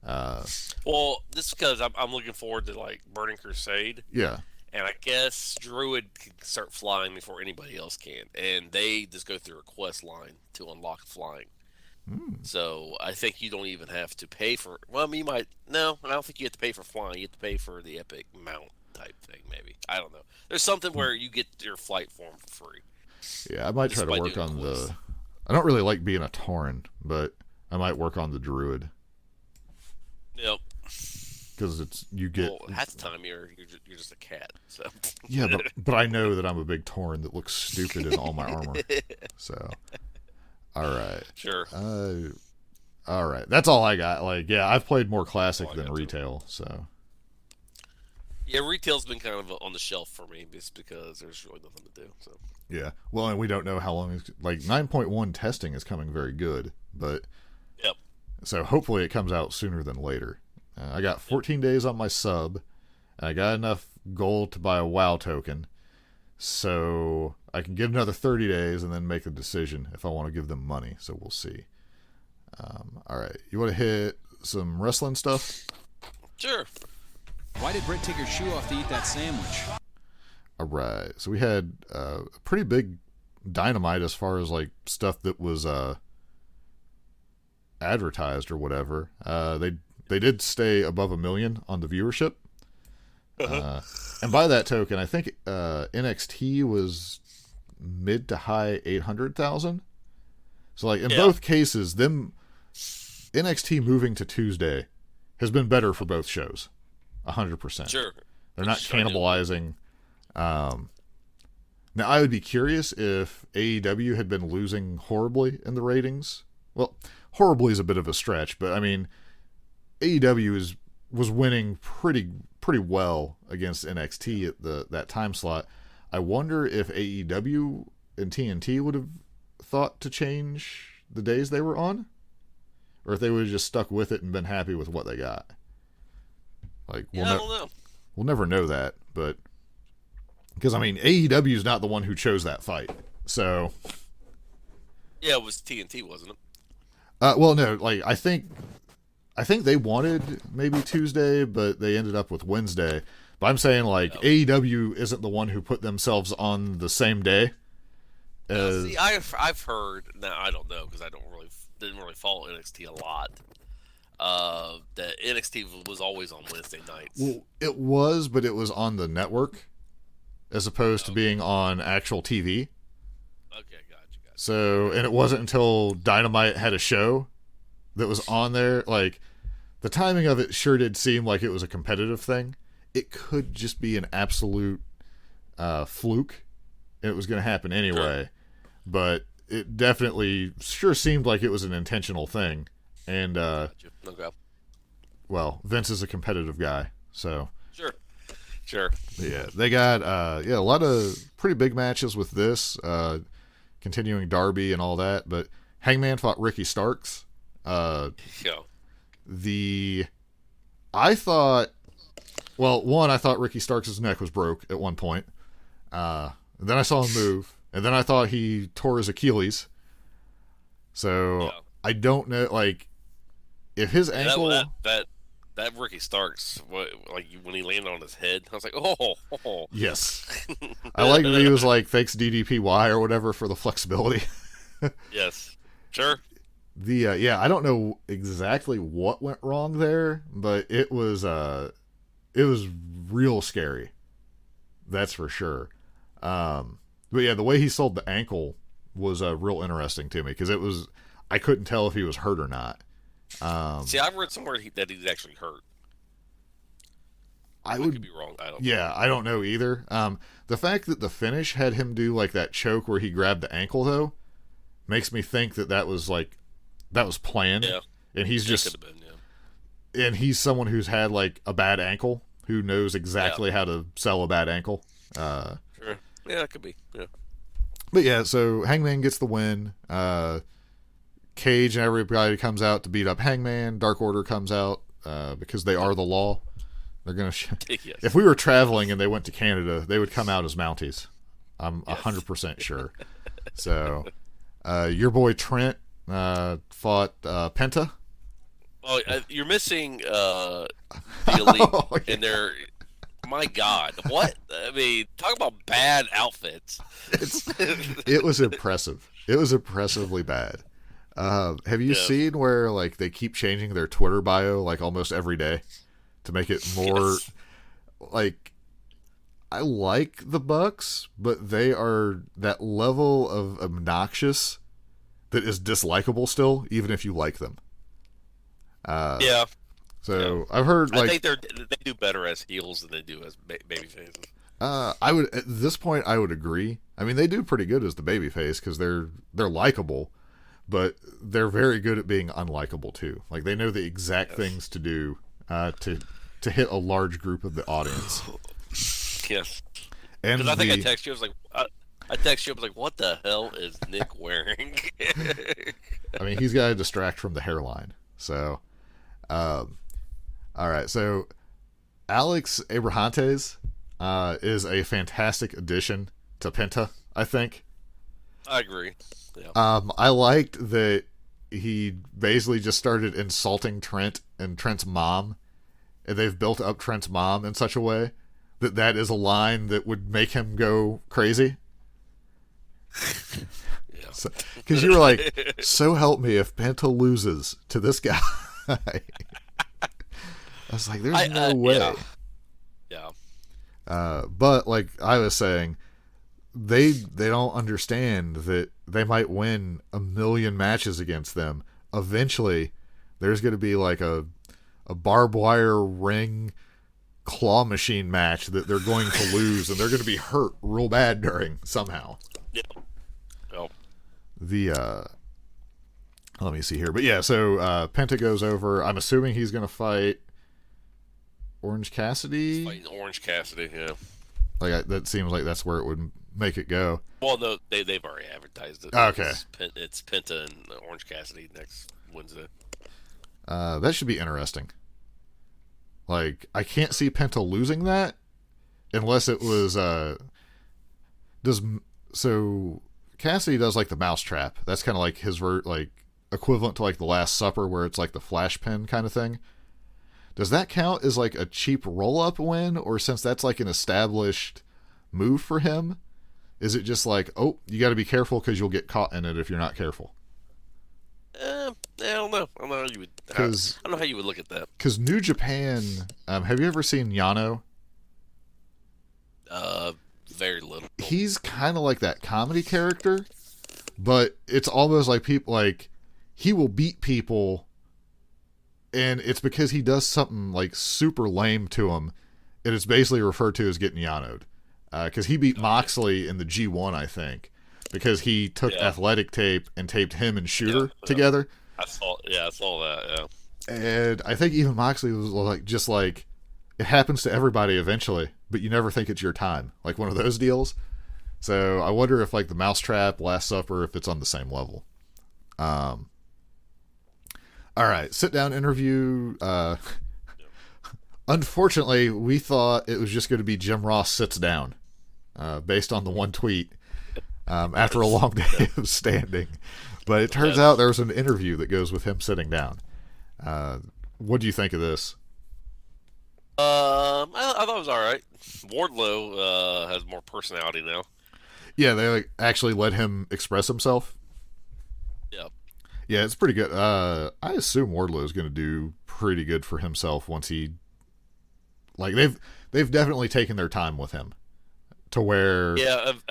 Well, this is because I'm looking forward to like Burning Crusade. Yeah. And I guess Druid can start flying before anybody else can, and they just go through a quest line to unlock flying. So I think you don't even have to pay for. Well, I mean, you might. No, I don't think you have to pay for flying. You have to pay for the epic mount type thing. Maybe, I don't know. There's something where you get your flight form for free. Yeah, I might try to work on the. I don't really like being a Tauren, but I might work on the Druid. Yep. Because you get. Well, half the time you're just a cat. So. Yeah, but I know that I'm a big Tauren that looks stupid in all my armor. So. All right. Sure. All right. That's all I got. Like, yeah, I've played more classic than retail, so. Yeah, retail's been kind of on the shelf for me just because there's really nothing to do. So Yeah. Well, and we don't know how long. 9.1 testing is coming very good, but yep. So hopefully it comes out sooner than later. I got 14 days on my sub, and I got enough gold to buy a WoW token, so I can give another 30 days and then make a decision if I want to give them money. So we'll see. All right, you want to hit some wrestling stuff? Sure. Why did Britt take her shoe off to eat that sandwich? All right, so we had a pretty big Dynamite as far as like stuff that was advertised or whatever. They did stay above 1 million on the viewership. And by that token, I think NXT was mid to high 800,000. So like in both cases, them NXT moving to Tuesday has been better for both shows. 100%. Sure. They're not cannibalizing. Now, I would be curious if AEW had been losing horribly in the ratings. Well, horribly is a bit of a stretch, but I mean, AEW was winning pretty well against NXT at that time slot. I wonder if AEW and TNT would have thought to change the days they were on, or if they would have just stuck with it and been happy with what they got. Like, I don't know. We'll never know that, but because I mean, AEW is not the one who chose that fight, so Yeah, it was TNT, wasn't it? Well, no, like I think they wanted maybe Tuesday, but they ended up with Wednesday. But I'm saying like AEW isn't the one who put themselves on the same day. See, I've heard. Now I don't know because I didn't really follow NXT a lot. That NXT was always on Wednesday nights. Well, it was, but it was on the network as opposed to being on actual TV. Okay, gotcha. So, and it wasn't until Dynamite had a show that was on there. Like, the timing of it sure did seem like it was a competitive thing. It could just be an absolute fluke, and it was going to happen anyway. Sure. But it definitely sure seemed like it was an intentional thing. And, okay. Well, Vince is a competitive guy, so. Sure. Yeah, they got a lot of pretty big matches with this, continuing Darby and all that. But Hangman fought Ricky Starks. I thought Ricky Starks' neck was broke at one point. Then I saw him move, and then I thought he tore his Achilles. So I don't know, like, if his ankle. That Ricky Starks, when he landed on his head, I was like, oh. Yes. I like that he was like, thanks DDPY or whatever for the flexibility. Yes. Sure. I don't know exactly what went wrong there, but it was real scary. That's for sure. But yeah, the way he sold the ankle was real interesting to me because I couldn't tell if he was hurt or not. See, I've read somewhere that he's actually hurt. I could be wrong. I don't know. I don't know either. The fact that the finish had him do like that choke where he grabbed the ankle though makes me think that was planned. Yeah. And he's just could have been, yeah. And he's someone who's had like a bad ankle who knows exactly how to sell a bad ankle. Sure. Yeah, it could be. Yeah. But yeah, so Hangman gets the win. Cage and everybody comes out to beat up Hangman. Dark Order comes out because they are the law. They're gonna. Yes. If we were traveling and they went to Canada, they would come out as Mounties. I'm 100% sure. So, your boy Trent fought Penta. Oh, you're missing the Elite in their. My God, what? I mean, talk about bad outfits. It was impressive. It was impressively bad. Have you seen where like they keep changing their Twitter bio like almost every day to make it more like I like the Bucks, but they are that level of obnoxious that is dislikable still, even if you like them. So I've heard like I think they do better as heels than they do as baby faces. I would at this point I would agree. I mean they do pretty good as the baby face because they're likable. But they're very good at being unlikable too. Like they know the exact things to do to to hit a large group of the audience. Yes. And Because I think I texted you. I texted you. I was like, "What the hell is Nick wearing?" I mean, he's got to distract from the hairline. So, all right. So, Alex Abrahantes is a fantastic addition to Penta, I think. I agree. Yeah. I liked that he basically just started insulting Trent and Trent's mom, and they've built up Trent's mom in such a way that that is a line that would make him go crazy. Yeah. Because you were like, so help me if Penta loses to this guy. I was like, there's no way. Yeah. But like I was saying, they don't understand that they might win 1 million matches against them. Eventually, there's going to be like a barbed wire ring claw machine match that they're going to lose, and they're going to be hurt real bad during somehow. Yeah. Oh. Let me see here. But yeah, so Penta goes over. I'm assuming he's going to fight Orange Cassidy. Fighting Orange Cassidy, yeah. Like that seems like that's where it would make it go. Well, no, they've already advertised it. Okay. It's Penta and Orange Cassidy next Wednesday. That should be interesting. Like, I can't see Penta losing that unless it was so Cassidy does like the mousetrap. That's kind of like his equivalent to like the Last Supper, where it's like the flash pin kind of thing. Does that count as like a cheap roll-up win, or since that's like an established move for him, is it just like, oh, you got to be careful because you'll get caught in it if you're not careful? I don't know. I don't know how you would. I don't know how you would look at that. Because New Japan, have you ever seen Yano? Very little. He's kind of like that comedy character, but it's almost like people like he will beat people. And it's because he does something like super lame to him, and it's basically referred to as getting Yano'd. Because he beat Moxley in the G1, I think, because he took athletic tape and taped him and Shooter together. I saw that. Yeah. And I think even Moxley was like, just like, it happens to everybody eventually, but you never think it's your time, like one of those deals. So I wonder if like the Mousetrap, Last Supper, if it's on the same level. All right, sit-down interview. Unfortunately, we thought it was just going to be Jim Ross sits down, based on the one tweet, after a long day of standing. But it turns out there was an interview that goes with him sitting down. What do you think of this? I thought it was all right. Wardlow has more personality now. Yeah, they like, actually let him express himself. Yep. Yeah, it's pretty good. I assume Wardlow is going to do pretty good for himself once he, like, they've definitely taken their time with him, to where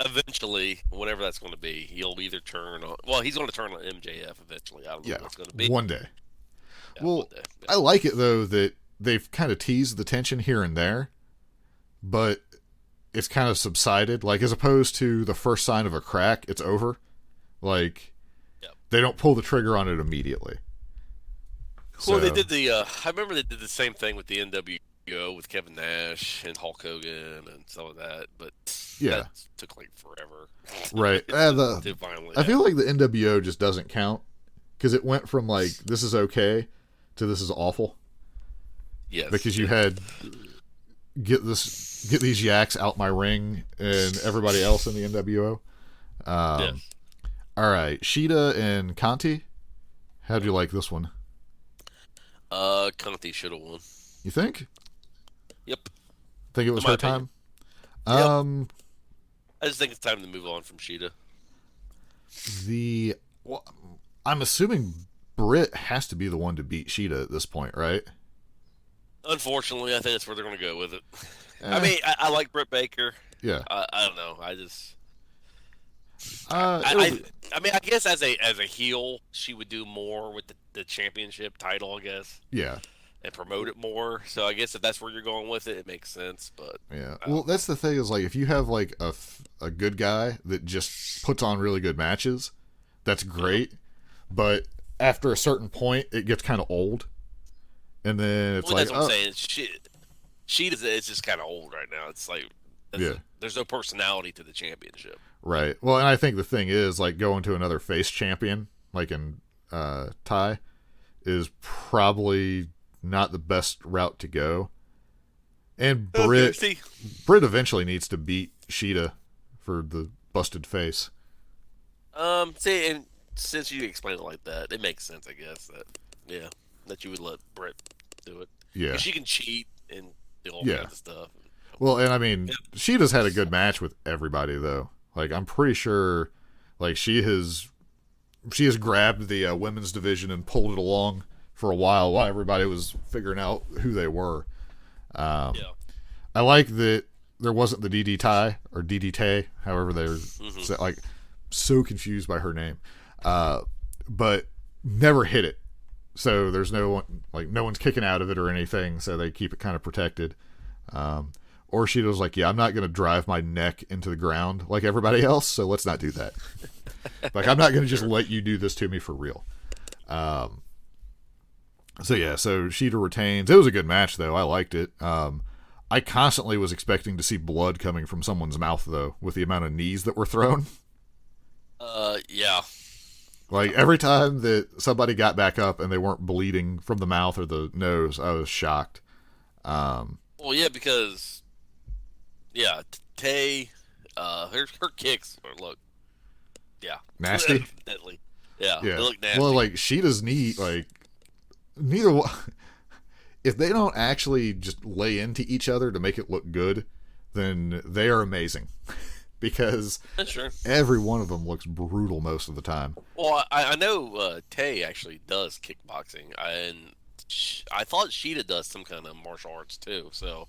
eventually, whatever that's going to be, he'll either turn on. Well, he's going to turn on MJF eventually. I don't know what it's going to be. One day. Yeah, well, one day. Yeah. I like it though that they've kind of teased the tension here and there, but it's kind of subsided. Like, as opposed to the first sign of a crack, it's over. Like. They don't pull the trigger on it immediately. Well, they did I remember they did the same thing with the NWO with Kevin Nash and Hulk Hogan and some of that, but that took like forever. Right. I feel like the NWO just doesn't count because it went from like this is okay to this is awful. Yes. Because you had get these yaks out my ring and everybody else in the NWO. Yes. All right, Shida and Conti. How'd you like this one? Conti should have won. You think? Yep. Think it was her time? Yep. I just think it's time to move on from Shida. I'm assuming Britt has to be the one to beat Shida at this point, right? Unfortunately, I think that's where they're going to go with it. I mean, I like Britt Baker. Yeah. I don't know. I just. I mean, I guess as a heel, she would do more with the championship title, I guess. Yeah. And promote it more. So I guess if that's where you're going with it, it makes sense. But yeah. Well, that's the thing is like if you have like a good guy that just puts on really good matches, that's great. But after a certain point, it gets kind of old, and then it's that's what I'm saying. It's just kind of old right now. It's like there's no personality to the championship. Right. Well, and I think the thing is, like, going to another face champion, like in Ty, is probably not the best route to go. And Britt eventually needs to beat Sheeta for the busted face. See, and since you explained it like that, it makes sense, I guess, that you would let Britt do it. Yeah. 'Cause she can cheat and do all kinds of stuff. Well, and I mean, Sheeta's had a good match with everybody, though. Like, I'm pretty sure, like, she has grabbed the women's division and pulled it along for a while everybody was figuring out who they were. I like that there wasn't the DD Ty or DD Tay, however they're like, so confused by her name, but never hit it. So there's no one's kicking out of it or anything. So they keep it kind of protected. Or she was like, yeah, I'm not going to drive my neck into the ground like everybody else. So let's not do that. Like, I'm not going to just let you do this to me for real. So Sheeta retains. It was a good match, though. I liked it. I constantly was expecting to see blood coming from someone's mouth, though, with the amount of knees that were thrown. Yeah. Like, every time that somebody got back up and they weren't bleeding from the mouth or the nose, I was shocked. Well, yeah, because, Tay, her kicks look, nasty. Deadly. Yeah, they look nasty. Well, like, Sheeta's knee, like, neither one. If they don't actually just lay into each other to make it look good, then they are amazing. Because every one of them looks brutal most of the time. Well, I know Tay actually does kickboxing, and I thought Sheeta does some kind of martial arts too. So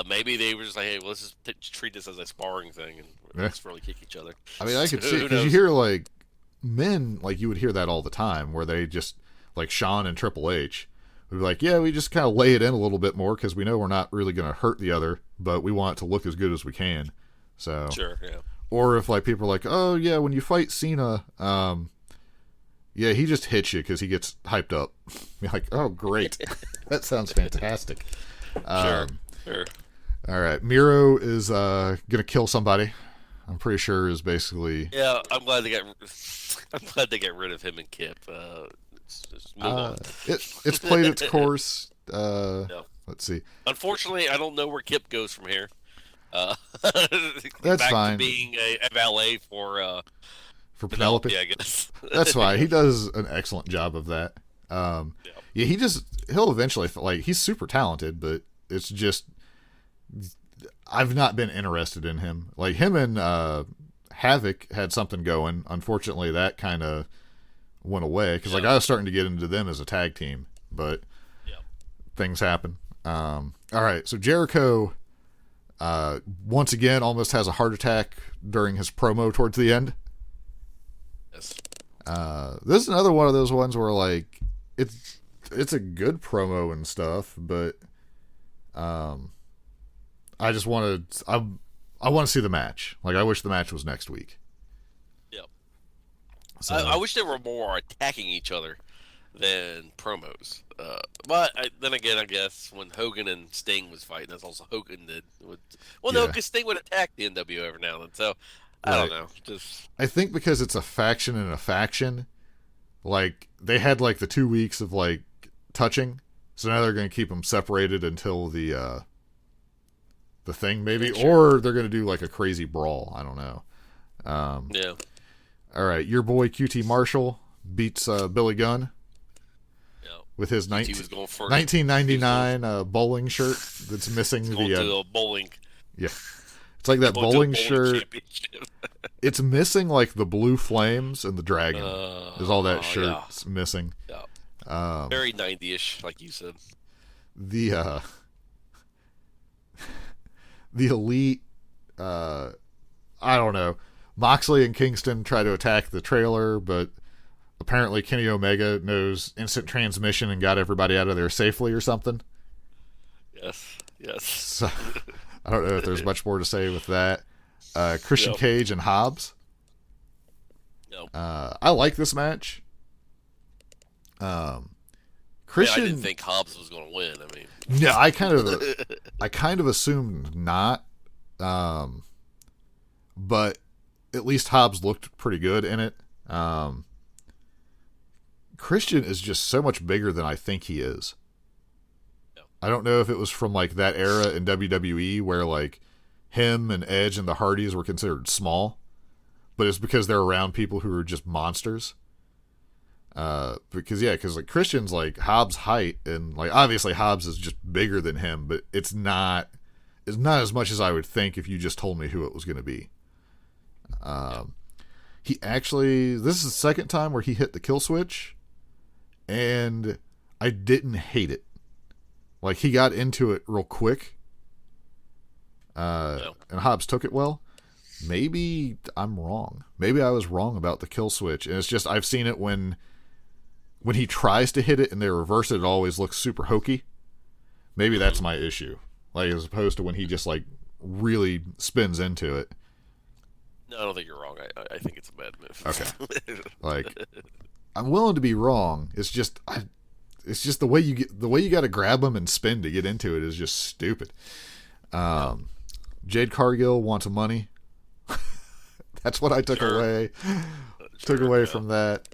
maybe they were just like, hey, well, let's just treat this as a sparring thing and let's really kick each other. I mean, I could see, because you hear, like, men, like, you would hear that all the time, where they just, like, Shawn and Triple H would be like, yeah, we just kind of lay it in a little bit more because we know we're not really going to hurt the other, but we want it to look as good as we can. So, sure, yeah. Or if, like, people are like, oh, yeah, when you fight Cena, he just hits you because he gets hyped up. You're like, oh, great. That sounds fantastic. Sure. All right. Miro is going to kill somebody. I'm pretty sure is basically... Yeah, I'm glad they get rid of him and Kip. Just move on. It's played its course. Let's see. Unfortunately, I don't know where Kip goes from here. That's back fine. To being a valet for Penelope, I guess. That's fine. He does an excellent job of that. He'll eventually, like, he's super talented, but it's just I've not been interested in him. Like, him and Havoc had something going. Unfortunately, that kind of went away because like I was starting to get into them as a tag team, but things happen. All right, so Jericho once again almost has a heart attack during his promo towards the end. Yes. This is another one of those ones where, like, it's a good promo and stuff, but I just want to I want to see the match. Like, I wish the match was next week. Yep. So, I wish they were more attacking each other than promos. But then again, I guess when Hogan and Sting was fighting, that's also Hogan did. No, because Sting would attack the NWO every now and then. So I don't know. I think because it's a faction and a faction, like, they had like the 2 weeks of like touching, so now they're going to keep them separated until the thing maybe, or they're going to do like a crazy brawl. I don't know. Yeah. All right, your boy QT Marshall beats Billy Gunn. With his 1999 bowling shirt that's missing the bowling. Yeah, it's like that bowling shirt. It's missing like the blue flames and the dragon. Is all that shirt's missing. Yeah. Very 90-ish, like you said. The Elite. I don't know. Moxley and Kingston try to attack the trailer, but apparently Kenny Omega knows instant transmission and got everybody out of there safely or something. Yes. So, I don't know if there's much more to say with that. Christian Cage and Hobbs. I like this match. Christian, I didn't think Hobbs was going to win. I mean, yeah, I kind of assumed not, but at least Hobbs looked pretty good in it. Christian is just so much bigger than I think he is. Yeah. I don't know if it was from like that era in WWE where like him and Edge and the Hardys were considered small, but it's because they're around people who are just monsters. Because like Christian's like Hobbs' height, and like obviously Hobbs is just bigger than him, but it's not as much as I would think if you just told me who it was going to be. He actually, this is the second time where he hit the kill switch, and I didn't hate it. Like, he got into it real quick, and Hobbs took it well. Maybe I'm wrong. Maybe I was wrong about the kill switch, and it's just I've seen it when he tries to hit it and they reverse it, it always looks super hokey. Maybe that's my issue. Like, as opposed to when he just like really spins into it. No, I don't think you're wrong. I think it's a bad move. Okay. Like, I'm willing to be wrong. It's just the way you got to grab them and spin to get into it is just stupid. Jade Cargill wants money. That's what I took away. Took away from that.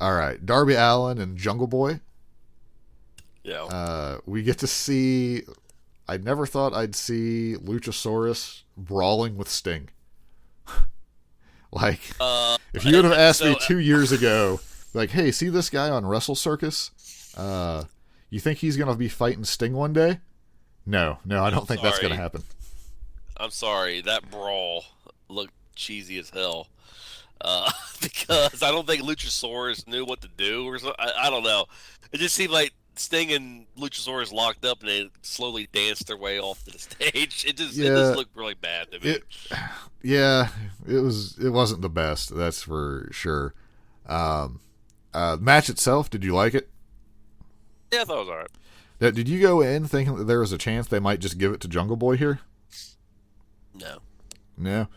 All right, Darby Allin and Jungle Boy. Yeah. We get to see. I never thought I'd see Luchasaurus brawling with Sting. Like, if you would have asked me 2 years ago, like, hey, see this guy on Wrestle Circus? You think he's going to be fighting Sting one day? No, I don't think that's going to happen. I'm sorry, that brawl looked cheesy as hell. Because I don't think Luchasaurus knew what to do or something. I don't know. It just seemed like Sting and Luchasaurus locked up and they slowly danced their way off to the stage. It just looked really bad to me. It wasn't the best, that's for sure. Match itself, did you like it? Yeah, I thought it was alright. Did you go in thinking that there was a chance they might just give it to Jungle Boy here? No.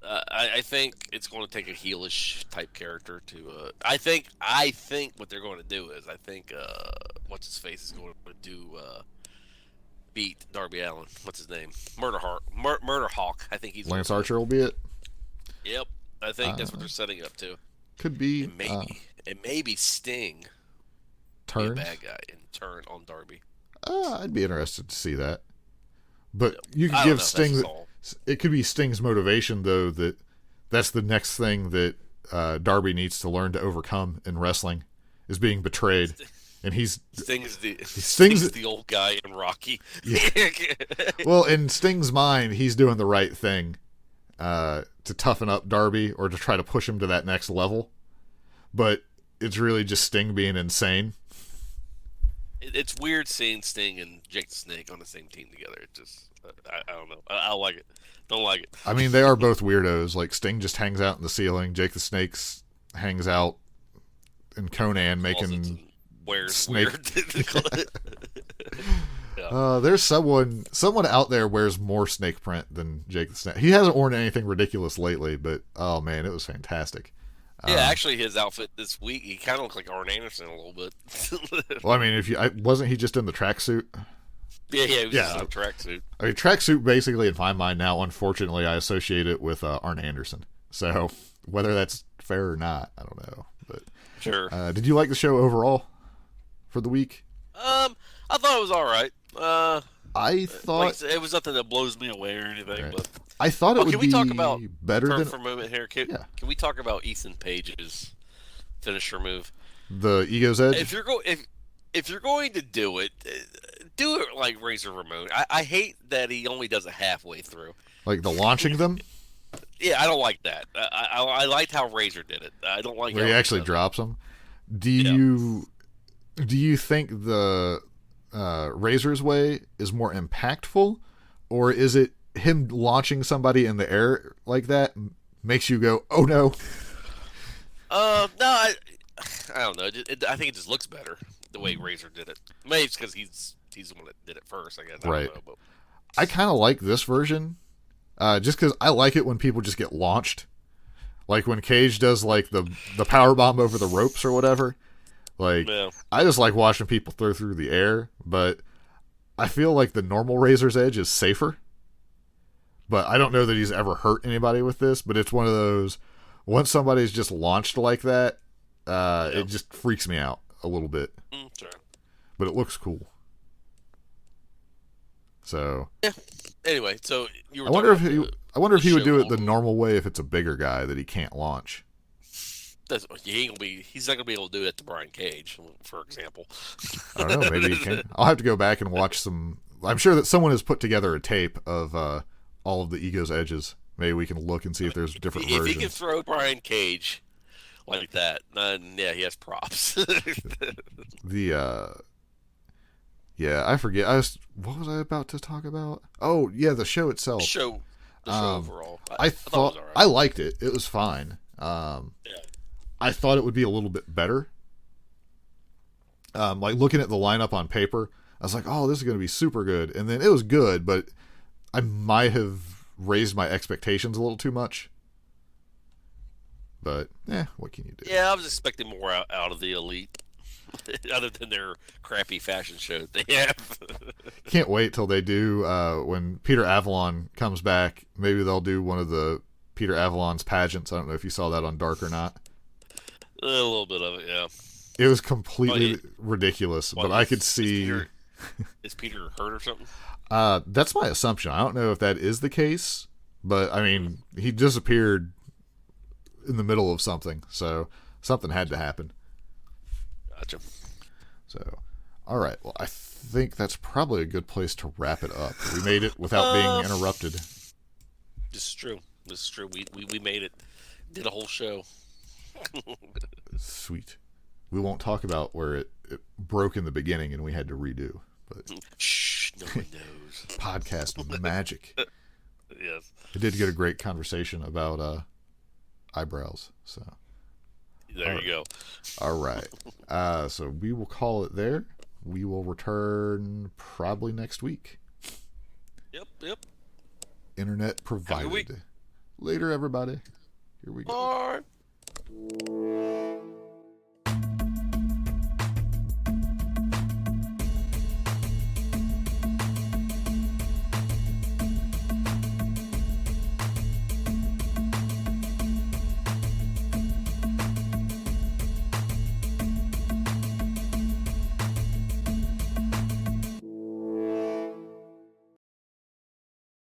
I think it's going to take a heelish type character to. I think what they're going to do is what's his face is going to do beat Darby Allin. What's his name? Murder Hawk. I think he's Lance Archer will be it. Yep, I think that's what they're setting up to. Could be. And maybe Sting turns be a bad guy and turn on Darby. I'd be interested to see that. But you could give Sting. It could be Sting's motivation, though, that's the next thing that Darby needs to learn to overcome in wrestling, is being betrayed. And Sting's the old guy in Rocky. Yeah. Well, in Sting's mind, he's doing the right thing to toughen up Darby or to try to push him to that next level. But it's really just Sting being insane. It's weird seeing Sting and Jake the Snake on the same team together. It just, I don't know. I don't like it. Don't like it. I mean, they are both weirdos. Like, Sting just hangs out in the ceiling. Jake the Snake hangs out in Conan making snake. Yeah. There's someone out there wears more snake print than Jake the Snake. He hasn't worn anything ridiculous lately, but oh man, it was fantastic. Yeah, actually, his outfit this week, he kind of looked like Arn Anderson a little bit. Well, I mean, wasn't he just in the tracksuit? Yeah, he was just in a tracksuit. I mean, tracksuit basically, in my mind now, unfortunately, I associate it with Arn Anderson. So whether that's fair or not, I don't know. But sure. Did you like the show overall for the week? I thought it was all right. I thought it was nothing that blows me away or anything, right. but. I thought it would be talk about, better than for a moment here. Can we talk about Ethan Page's finisher move? The Ego's Edge? If you're going to do it like Razor Ramon. I hate that he only does it halfway through. Like the launching them? Yeah, I don't like that. I liked how Razor did it. I don't like where he actually drops them. Do you think the Razor's way is more impactful, or is it him launching somebody in the air like that makes you go, oh no? No, I don't know. I think it just looks better the way Razor did it. Maybe it's because he's the one that did it first, I guess. I don't know, but. I kind of like this version, just because I like it when people just get launched. Like when Cage does like the power bomb over the ropes or whatever. Like, Yeah. I just like watching people throw through the air, but I feel like the normal Razor's Edge is safer. But I don't know that he's ever hurt anybody with this, but it's one of those, once somebody's just launched like that, it just freaks me out a little bit. Sure. But it looks cool. So yeah. Anyway, so you were I wonder if he would do it the show. normal way if it's a bigger guy that he can't launch. He's not gonna be able to do it to Brian Cage, for example. I don't know. Maybe he can. I'll have to go back and watch some. I'm sure that someone has put together a tape of all of the Ego's edges. Maybe we can look and see if there's different versions. If he can throw Brian Cage like that, then yeah, he has props. I forget. What was I about to talk about? Oh, yeah, the show itself. The show overall. I thought it was all right. I liked it. It was fine. I thought it would be a little bit better. Like looking at the lineup on paper, I was like, "Oh, this is going to be super good," and then it was good, but I might have raised my expectations a little too much. But what can you do? Yeah, I was expecting more out of the Elite, other than their crappy fashion show they have. Can't wait till they do when Peter Avalon comes back. Maybe they'll do one of the Peter Avalon's pageants. I don't know if you saw that on Dark or not. A little bit of it, yeah. It was completely ridiculous, but I could see. Is Peter hurt or something? That's my assumption. I don't know if that is the case, but I mean, he disappeared in the middle of something, so something had to happen. Gotcha. So, all right. Well, I think that's probably a good place to wrap it up. We made it without being interrupted. This is true. We made it. Did a whole show. Sweet. We won't talk about where it broke in the beginning and we had to redo. But Shh, no one knows. Podcast magic. Yes. It did get a great conversation about eyebrows. So There you go. all right. So we will call it there. We will return probably next week. Yep. Internet provided. Later, everybody. Here we go. Bye.